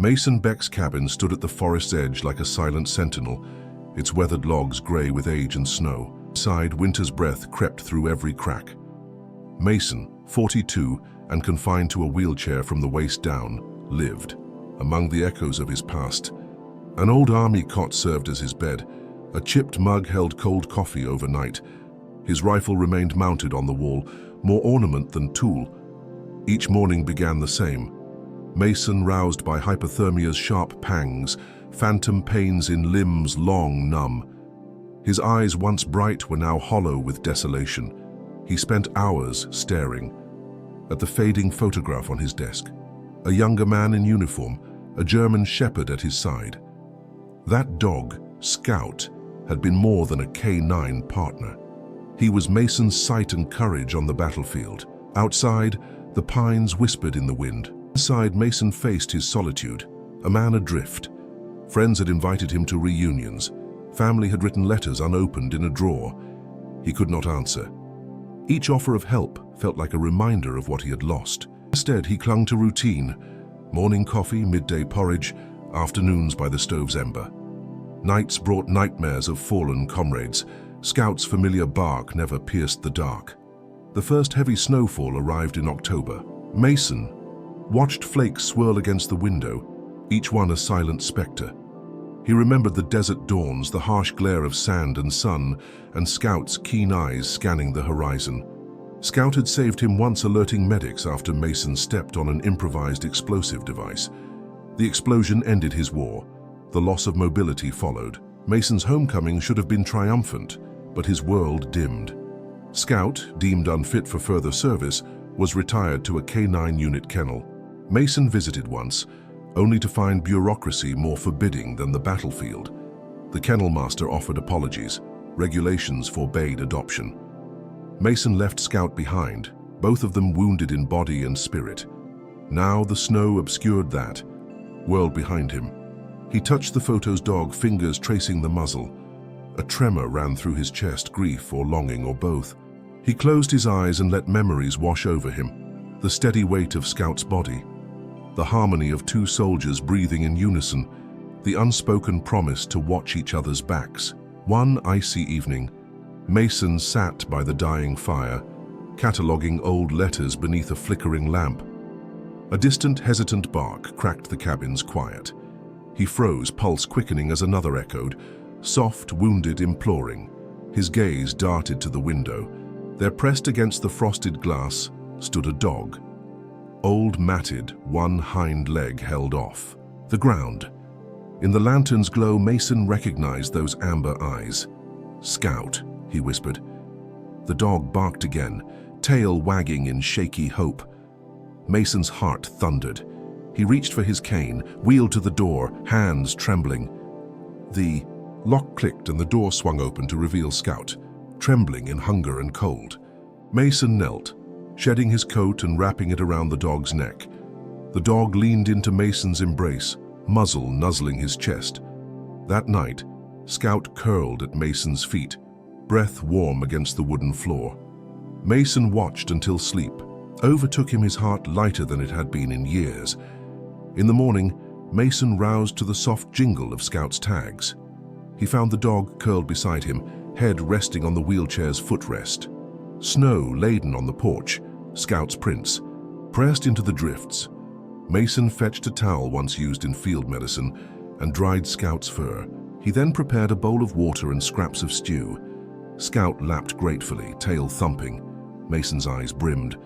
Mason Beck's cabin stood at the forest's edge like a silent sentinel, its weathered logs grey with age and snow. Inside, winter's breath crept through every crack. Mason, 42 and confined to a wheelchair from the waist down, lived among the echoes of his past. An old army cot served as his bed. A chipped mug held cold coffee overnight. His rifle remained mounted on the wall, more ornament than tool. Each morning began the same. Mason, roused by hypothermia's sharp pangs, phantom pains in limbs long numb. His eyes, once bright, were now hollow with desolation. He spent hours staring at the fading photograph on his desk. A younger man in uniform, a German shepherd at his side. That dog, Scout, had been more than a K9 partner. He was Mason's sight and courage on the battlefield. Outside, the pines whispered in the wind. Inside, Mason faced his solitude, a man adrift. Friends had invited him to reunions. Family had written letters unopened in a drawer. He could not answer. Each offer of help felt like a reminder of what he had lost. Instead, he clung to routine. Morning coffee, midday porridge, afternoons by the stove's ember. Nights brought nightmares of fallen comrades. Scout's familiar bark never pierced the dark. The first heavy snowfall arrived in October. Mason watched flakes swirl against the window, each one a silent specter. He remembered the desert dawns, the harsh glare of sand and sun, and Scout's keen eyes scanning the horizon. Scout had saved him once, alerting medics after Mason stepped on an improvised explosive device. The explosion ended his war. The loss of mobility followed. Mason's homecoming should have been triumphant, but his world dimmed. Scout, deemed unfit for further service, was retired to a K9 unit kennel. Mason visited once, only to find bureaucracy more forbidding than the battlefield. The kennel master offered apologies. Regulations forbade adoption. Mason left Scout behind, both of them wounded in body and spirit. Now the snow obscured that world behind him. He touched the photo's dog, fingers tracing the muzzle. A tremor ran through his chest, grief or longing or both. He closed his eyes and let memories wash over him. The steady weight of Scout's body, the harmony of two soldiers breathing in unison, the unspoken promise to watch each other's backs. One icy evening, Mason sat by the dying fire, cataloguing old letters beneath a flickering lamp. A distant, hesitant bark cracked the cabin's quiet. He froze, pulse quickening as another echoed, soft, wounded, imploring. His gaze darted to the window. There, pressed against the frosted glass, stood a dog. Old, matted, one hind leg held off. The ground. In the lantern's glow, Mason recognized those amber eyes. "Scout," he whispered. The dog barked again, tail wagging in shaky hope. Mason's heart thundered. He reached for his cane, wheeled to the door, hands trembling. The lock clicked and the door swung open to reveal Scout, trembling in hunger and cold. Mason knelt, shedding his coat and wrapping it around the dog's neck. The dog leaned into Mason's embrace, muzzle nuzzling his chest. That night, Scout curled at Mason's feet, breath warm against the wooden floor. Mason watched until sleep overtook him, his heart lighter than it had been in years. In the morning, Mason roused to the soft jingle of Scout's tags. He found the dog curled beside him, head resting on the wheelchair's footrest. Snow laden on the porch, Scout's prints, pressed into the drifts. Mason fetched a towel once used in field medicine and dried Scout's fur. He then prepared a bowl of water and scraps of stew. Scout lapped gratefully, tail thumping. Mason's eyes brimmed.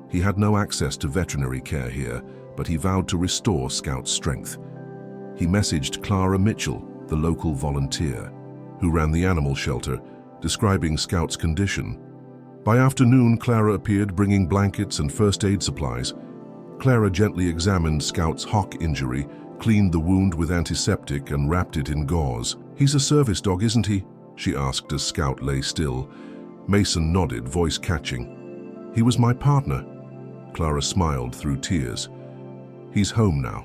He had no access to veterinary care here, but he vowed to restore Scout's strength. He messaged Clara Mitchell, the local volunteer, who ran the animal shelter, describing Scout's condition. By afternoon, Clara appeared bringing blankets and first aid supplies. Clara gently examined Scout's hock injury, cleaned the wound with antiseptic and wrapped it in gauze. "He's a service dog, isn't he?" she asked as Scout lay still. Mason nodded, voice catching. "He was my partner." Clara smiled through tears. "He's home now."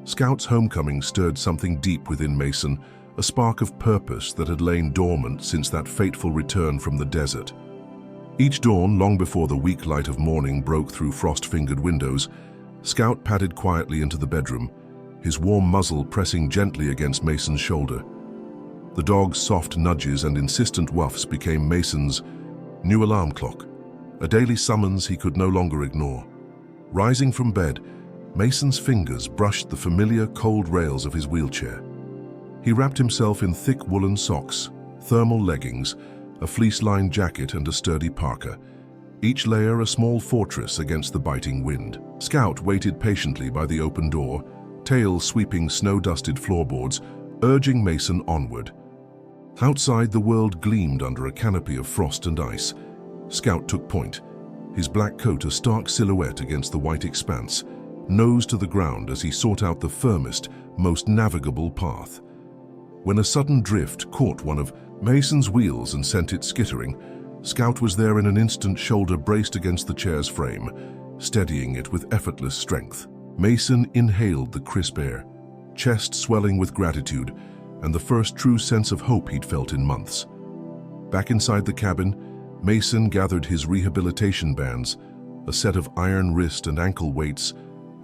Scout's homecoming stirred something deep within Mason, a spark of purpose that had lain dormant since that fateful return from the desert. Each dawn, long before the weak light of morning broke through frost-fingered windows, Scout padded quietly into the bedroom, his warm muzzle pressing gently against Mason's shoulder. The dog's soft nudges and insistent whuffs became Mason's new alarm clock, a daily summons he could no longer ignore. Rising from bed, Mason's fingers brushed the familiar cold rails of his wheelchair. He wrapped himself in thick woolen socks, thermal leggings, a fleece-lined jacket and a sturdy parka, each layer a small fortress against the biting wind. Scout waited patiently by the open door, tail sweeping snow-dusted floorboards, urging Mason onward. Outside, the world gleamed under a canopy of frost and ice. Scout took point, his black coat a stark silhouette against the white expanse, nose to the ground as he sought out the firmest, most navigable path. When a sudden drift caught one of Mason's wheels and sent it skittering, Scout was there in an instant, shoulder braced against the chair's frame, steadying it with effortless strength. Mason inhaled the crisp air, chest swelling with gratitude, and the first true sense of hope he'd felt in months. Back inside the cabin, Mason gathered his rehabilitation bands, a set of iron wrist and ankle weights,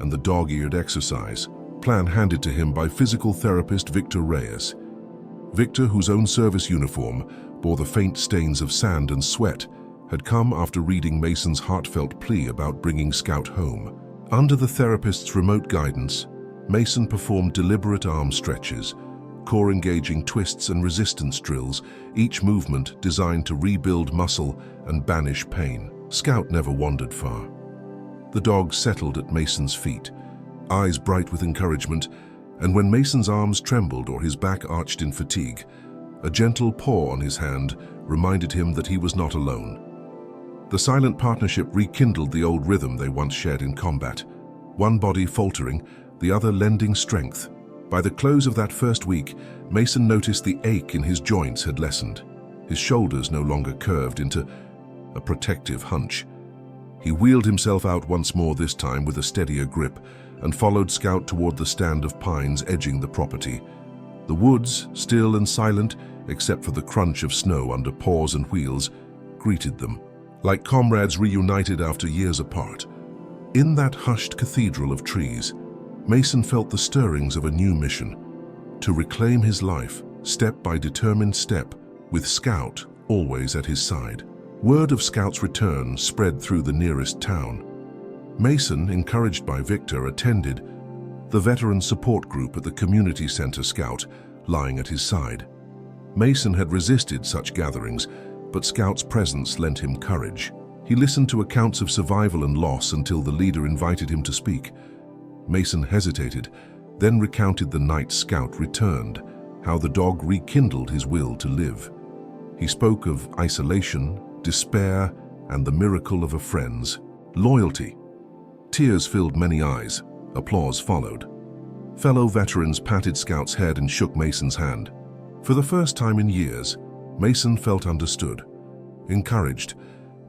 and the dog-eared exercise plan handed to him by physical therapist Victor Reyes. Victor, whose own service uniform bore the faint stains of sand and sweat, had come after reading Mason's heartfelt plea about bringing Scout home. Under the therapist's remote guidance, Mason performed deliberate arm stretches, core-engaging twists and resistance drills, each movement designed to rebuild muscle and banish pain. Scout never wandered far. The dog settled at Mason's feet, eyes bright with encouragement, and when Mason's arms trembled or his back arched in fatigue, a gentle paw on his hand reminded him that he was not alone. The silent partnership rekindled the old rhythm they once shared in combat, one body faltering, the other lending strength. By the close of that first week, Mason noticed the ache in his joints had lessened. His shoulders no longer curved into a protective hunch. He wheeled himself out once more, this time with a steadier grip, and followed Scout toward the stand of pines edging the property. The woods, still and silent, except for the crunch of snow under paws and wheels, greeted them, like comrades reunited after years apart. In that hushed cathedral of trees, Mason felt the stirrings of a new mission, to reclaim his life, step by determined step, with Scout always at his side. Word of Scout's return spread through the nearest town. Mason, encouraged by Victor, attended the veteran support group at the community center, Scout lying at his side. Mason had resisted such gatherings, but Scout's presence lent him courage. He listened to accounts of survival and loss until the leader invited him to speak. Mason hesitated, then recounted the night Scout returned, how the dog rekindled his will to live. He spoke of isolation, despair, and the miracle of a friend's loyalty. Tears filled many eyes. Applause followed. Fellow veterans patted Scout's head and shook Mason's hand. For the first time in years, Mason felt understood. Encouraged,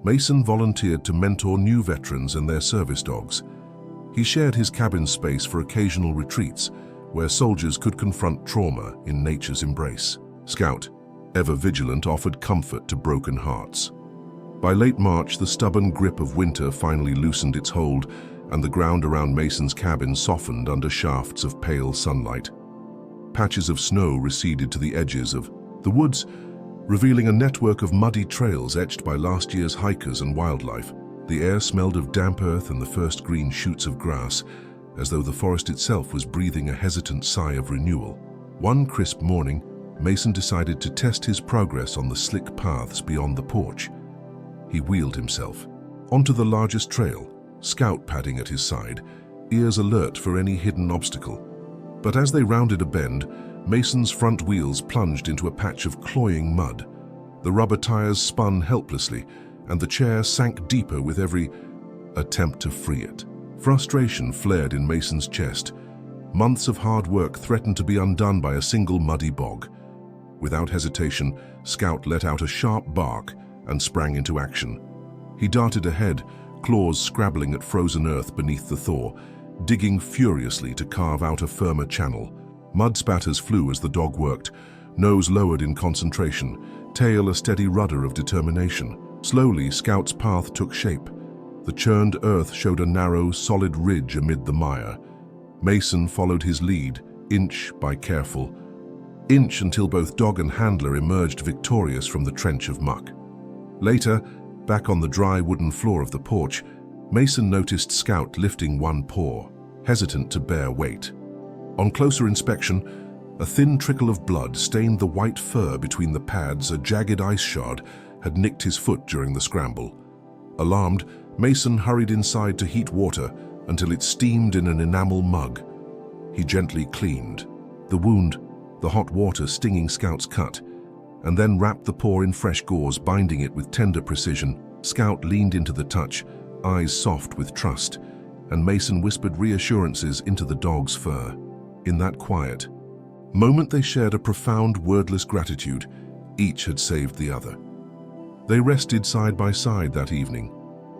Mason volunteered to mentor new veterans and their service dogs. He shared his cabin space for occasional retreats, where soldiers could confront trauma in nature's embrace. Scout, ever vigilant, offered comfort to broken hearts. By late March, the stubborn grip of winter finally loosened its hold, and the ground around Mason's cabin softened under shafts of pale sunlight. Patches of snow receded to the edges of the woods, revealing a network of muddy trails etched by last year's hikers and wildlife. The air smelled of damp earth and the first green shoots of grass, as though the forest itself was breathing a hesitant sigh of renewal. One crisp morning, Mason decided to test his progress on the slick paths beyond the porch. He wheeled himself onto the largest trail, Scout padding at his side, ears alert for any hidden obstacle. But as they rounded a bend, Mason's front wheels plunged into a patch of cloying mud. The rubber tires spun helplessly, and the chair sank deeper with every attempt to free it. Frustration flared in Mason's chest. Months of hard work threatened to be undone by a single muddy bog. Without hesitation, Scout let out a sharp bark and sprang into action. He darted ahead, claws scrabbling at frozen earth beneath the thaw, digging furiously to carve out a firmer channel. Mud spatters flew as the dog worked, nose lowered in concentration, tail a steady rudder of determination. Slowly, Scout's path took shape. The churned earth showed a narrow, solid ridge amid the mire. Mason followed his lead, inch by careful inch, until both dog and handler emerged victorious from the trench of muck. Later, back on the dry wooden floor of the porch, Mason noticed Scout lifting one paw, hesitant to bear weight. On closer inspection, a thin trickle of blood stained the white fur between the pads. A jagged ice shard had nicked his foot during the scramble. Alarmed, Mason hurried inside to heat water until it steamed in an enamel mug. He gently cleaned the wound, the hot water stinging Scout's cut, and then wrapped the paw in fresh gauze, binding it with tender precision. Scout leaned into the touch, eyes soft with trust, and Mason whispered reassurances into the dog's fur. In that quiet moment, they shared a profound, wordless gratitude. Each had saved the other. They rested side by side that evening,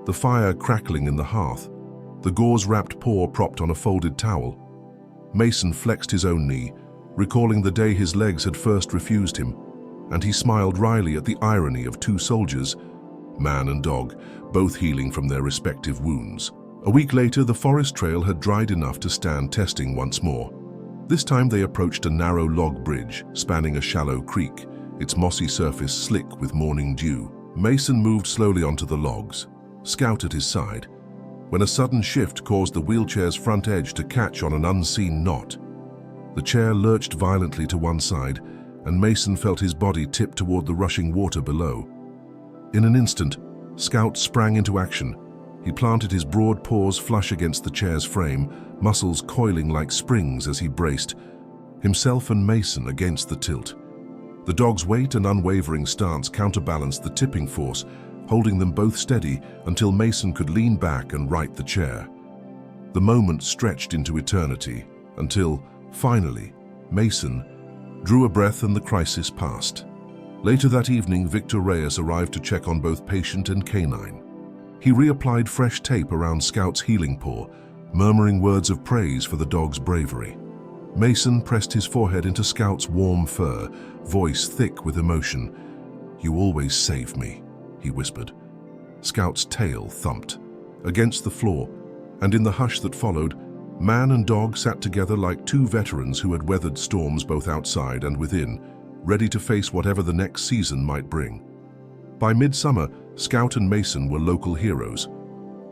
the fire crackling in the hearth, the gauze-wrapped paw propped on a folded towel. Mason flexed his own knee, recalling the day his legs had first refused him, and he smiled wryly at the irony of two soldiers, man and dog, both healing from their respective wounds. A week later, the forest trail had dried enough to stand testing once more. This time they approached a narrow log bridge spanning a shallow creek, its mossy surface slick with morning dew. Mason moved slowly onto the logs, Scout at his side, when a sudden shift caused the wheelchair's front edge to catch on an unseen knot. The chair lurched violently to one side, and Mason felt his body tip toward the rushing water below. In an instant, Scout sprang into action. He planted his broad paws flush against the chair's frame, muscles coiling like springs as he braced himself and Mason against the tilt. The dog's weight and unwavering stance counterbalanced the tipping force, holding them both steady until Mason could lean back and right the chair. The moment stretched into eternity until, finally, Mason drew a breath and the crisis passed. Later that evening, Victor Reyes arrived to check on both patient and canine. He reapplied fresh tape around Scout's healing paw, murmuring words of praise for the dog's bravery. Mason pressed his forehead into Scout's warm fur, voice thick with emotion. "You always save me," he whispered. Scout's tail thumped against the floor, and in the hush that followed, man and dog sat together like two veterans who had weathered storms both outside and within, ready to face whatever the next season might bring. By midsummer, Scout and Mason were local heroes.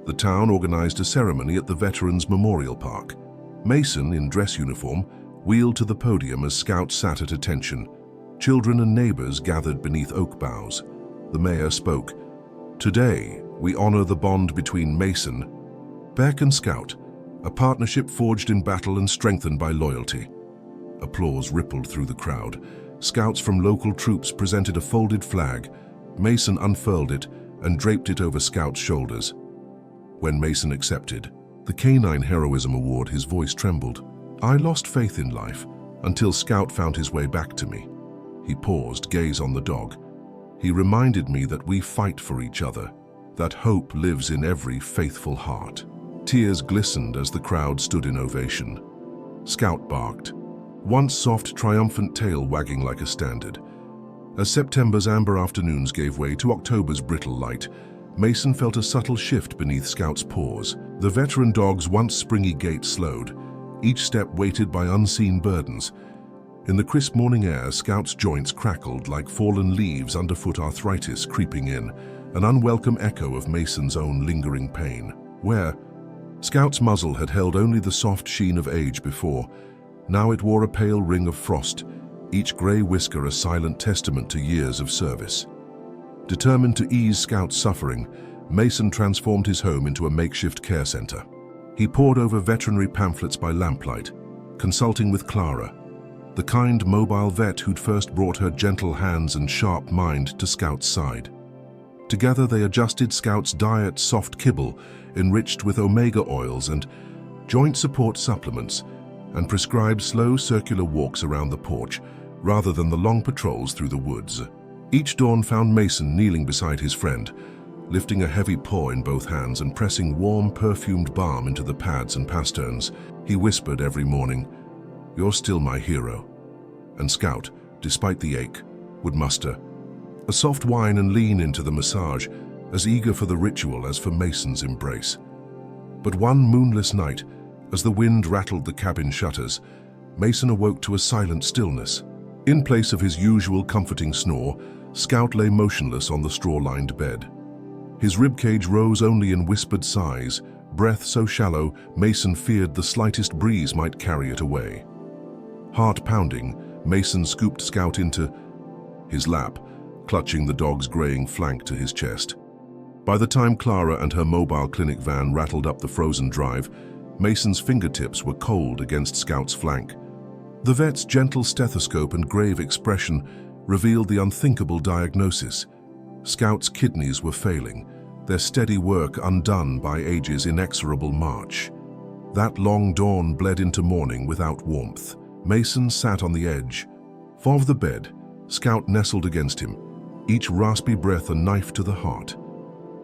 The town organized a ceremony at the Veterans Memorial Park. Mason, in dress uniform, wheeled to the podium as Scout sat at attention. Children and neighbors gathered beneath oak boughs. The mayor spoke. "Today, we honor the bond between Mason, Beck and Scout, a partnership forged in battle and strengthened by loyalty." Applause rippled through the crowd. Scouts from local troops presented a folded flag. Mason unfurled it and draped it over Scout's shoulders. When Mason accepted the Canine Heroism Award, his voice trembled. "I lost faith in life until Scout found his way back to me." He paused, gaze on the dog. "He reminded me that we fight for each other, that hope lives in every faithful heart." Tears glistened as the crowd stood in ovation. Scout barked, once soft, triumphant tail wagging like a standard. As September's amber afternoons gave way to October's brittle light, Mason felt a subtle shift beneath Scout's paws. The veteran dog's once springy gait slowed, each step weighted by unseen burdens. In the crisp morning air, Scout's joints crackled like fallen leaves, underfoot arthritis creeping in, an unwelcome echo of Mason's own lingering pain. Where Scout's muzzle had held only the soft sheen of age before, now it wore a pale ring of frost, each grey whisker a silent testament to years of service. Determined to ease Scout's suffering, Mason transformed his home into a makeshift care center. He pored over veterinary pamphlets by lamplight, consulting with Clara, the kind, mobile vet who'd first brought her gentle hands and sharp mind to Scout's side. Together they adjusted Scout's diet, soft kibble, enriched with omega oils and joint support supplements, and prescribed slow circular walks around the porch, rather than the long patrols through the woods. Each dawn found Mason kneeling beside his friend, lifting a heavy paw in both hands and pressing warm, perfumed balm into the pads and pasterns. He whispered every morning, "You're still my hero." And Scout, despite the ache, would muster a soft whine and lean into the massage, as eager for the ritual as for Mason's embrace. But one moonless night, As the wind rattled the cabin shutters, Mason awoke to a silent stillness. In place of his usual comforting snore, Scout lay motionless on the straw-lined bed. His ribcage rose only in whispered sighs, breath so shallow Mason feared the slightest breeze might carry it away. Heart pounding, Mason scooped Scout into his lap, clutching the dog's graying flank to his chest. By the time Clara and her mobile clinic van rattled up the frozen drive, Mason's fingertips were cold against Scout's flank. The vet's gentle stethoscope and grave expression revealed the unthinkable diagnosis. Scout's kidneys were failing, their steady work undone by age's inexorable march. That long dawn bled into morning without warmth. Mason sat on the edge of the bed, Scout nestled against him, each raspy breath a knife to the heart.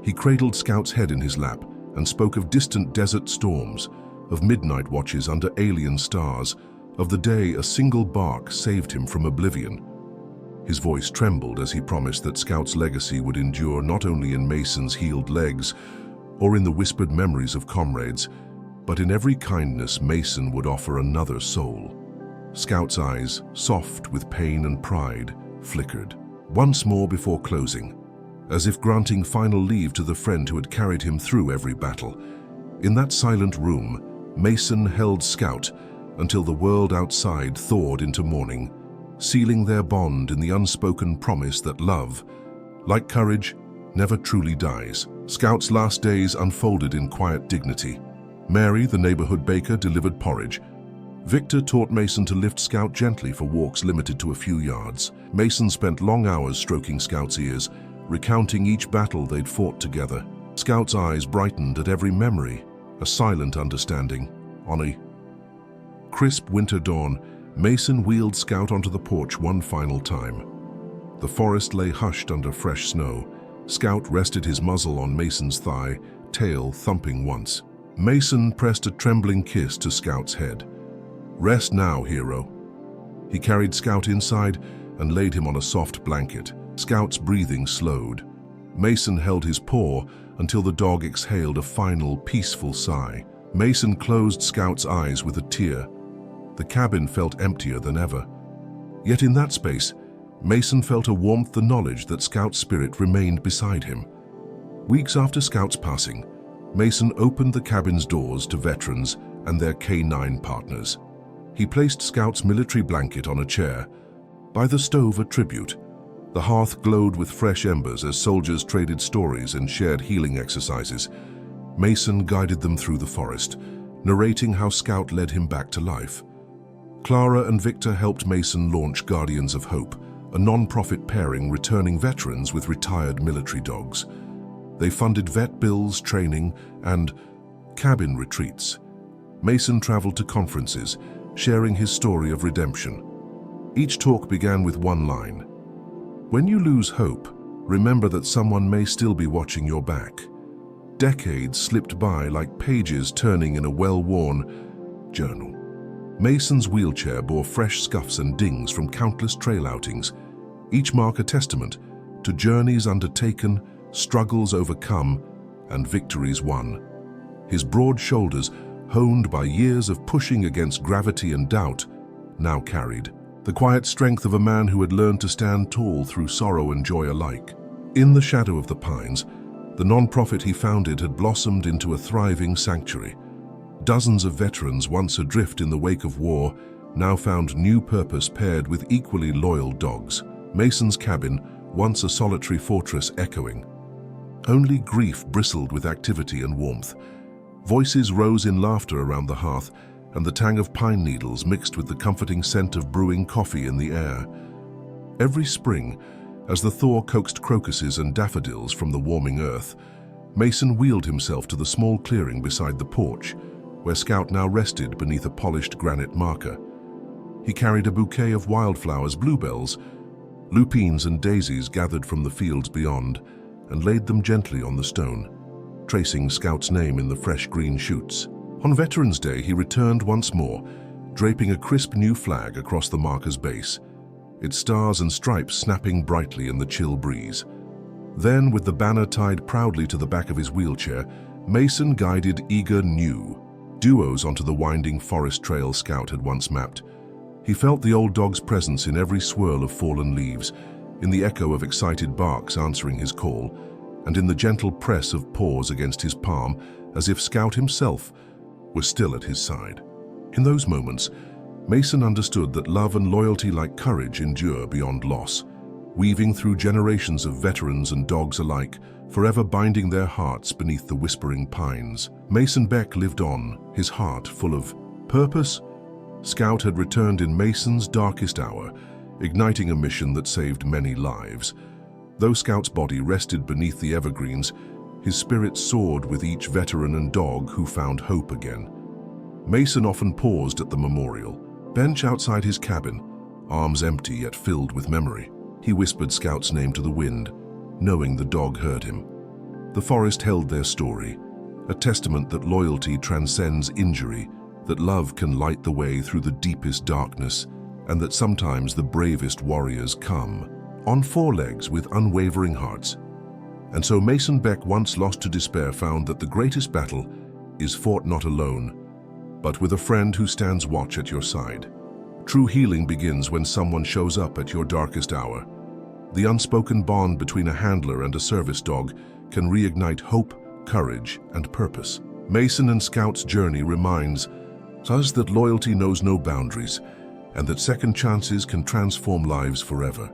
He cradled Scout's head in his lap and spoke of distant desert storms, of midnight watches under alien stars, of the day a single bark saved him from oblivion. His voice trembled as he promised that Scout's legacy would endure not only in Mason's healed legs or in the whispered memories of comrades, but in every kindness Mason would offer another soul. Scout's eyes, soft with pain and pride, flickered once more before closing, as if granting final leave to the friend who had carried him through every battle. In that silent room, Mason held Scout until the world outside thawed into morning, sealing their bond in the unspoken promise that love, like courage, never truly dies. Scout's last days unfolded in quiet dignity. Mary, the neighborhood baker, delivered porridge. Victor taught Mason to lift Scout gently for walks limited to a few yards. Mason spent long hours stroking Scout's ears, recounting each battle they'd fought together. Scout's eyes brightened at every memory, a silent understanding. On a crisp winter dawn, Mason wheeled Scout onto the porch one final time. The forest lay hushed under fresh snow. Scout rested his muzzle on Mason's thigh, tail thumping once. Mason pressed a trembling kiss to Scout's head. "Rest now, hero." He carried Scout inside and laid him on a soft blanket. Scout's breathing slowed. Mason held his paw until the dog exhaled a final, peaceful sigh. Mason closed Scout's eyes with a tear. The cabin felt emptier than ever. Yet in that space, Mason felt a warmth, the knowledge that Scout's spirit remained beside him. Weeks after Scout's passing, Mason opened the cabin's doors to veterans and their canine partners. He placed Scout's military blanket on a chair. By the stove, a tribute. The hearth glowed with fresh embers as soldiers traded stories and shared healing exercises. Mason guided them through the forest, narrating how Scout led him back to life. Clara and Victor helped Mason launch Guardians of Hope, a non-profit pairing returning veterans with retired military dogs. They funded vet bills, training, and cabin retreats. Mason traveled to conferences, sharing his story of redemption. Each talk began with one line: "When you lose hope, remember that someone may still be watching your back." Decades slipped by like pages turning in a well-worn journal. Mason's wheelchair bore fresh scuffs and dings from countless trail outings, each mark a testament to journeys undertaken, struggles overcome, and victories won. His broad shoulders, honed by years of pushing against gravity and doubt, now carried the quiet strength of a man who had learned to stand tall through sorrow and joy alike. In the shadow of the pines, the non-profit he founded had blossomed into a thriving sanctuary. Dozens of veterans, once adrift in the wake of war, now found new purpose paired with equally loyal dogs. Mason's cabin, once a solitary fortress, echoing. Only grief bristled with activity and warmth. Voices rose in laughter around the hearth, and the tang of pine needles mixed with the comforting scent of brewing coffee in the air. Every spring, as the thaw coaxed crocuses and daffodils from the warming earth, Mason wheeled himself to the small clearing beside the porch, where Scout now rested beneath a polished granite marker. He carried a bouquet of wildflowers, bluebells, lupines and daisies gathered from the fields beyond, and laid them gently on the stone, tracing Scout's name in the fresh green shoots. On Veterans Day, he returned once more, draping a crisp new flag across the marker's base, its stars and stripes snapping brightly in the chill breeze. Then, with the banner tied proudly to the back of his wheelchair, Mason guided eager new duos onto the winding forest trail Scout had once mapped. He felt the old dog's presence in every swirl of fallen leaves, in the echo of excited barks answering his call, and in the gentle press of paws against his palm, as if Scout himself were still at his side. In those moments, Mason understood that love and loyalty like courage endure beyond loss, weaving through generations of veterans and dogs alike, forever binding their hearts beneath the whispering pines. Mason Beck lived on, his heart full of purpose. Scout had returned in Mason's darkest hour, igniting a mission that saved many lives. Though Scout's body rested beneath the evergreens, his spirit soared with each veteran and dog who found hope again. Mason often paused at the memorial bench outside his cabin, arms empty yet filled with memory. He whispered Scout's name to the wind, knowing the dog heard him. The forest held their story, a testament that loyalty transcends injury, that love can light the way through the deepest darkness, and that sometimes the bravest warriors come on four legs with unwavering hearts. And so Mason Beck, once lost to despair, found that the greatest battle is fought not alone, but with a friend who stands watch at your side. True healing begins when someone shows up at your darkest hour. The unspoken bond between a handler and a service dog can reignite hope, courage, and purpose. Mason and Scout's journey reminds us that loyalty knows no boundaries and that second chances can transform lives forever.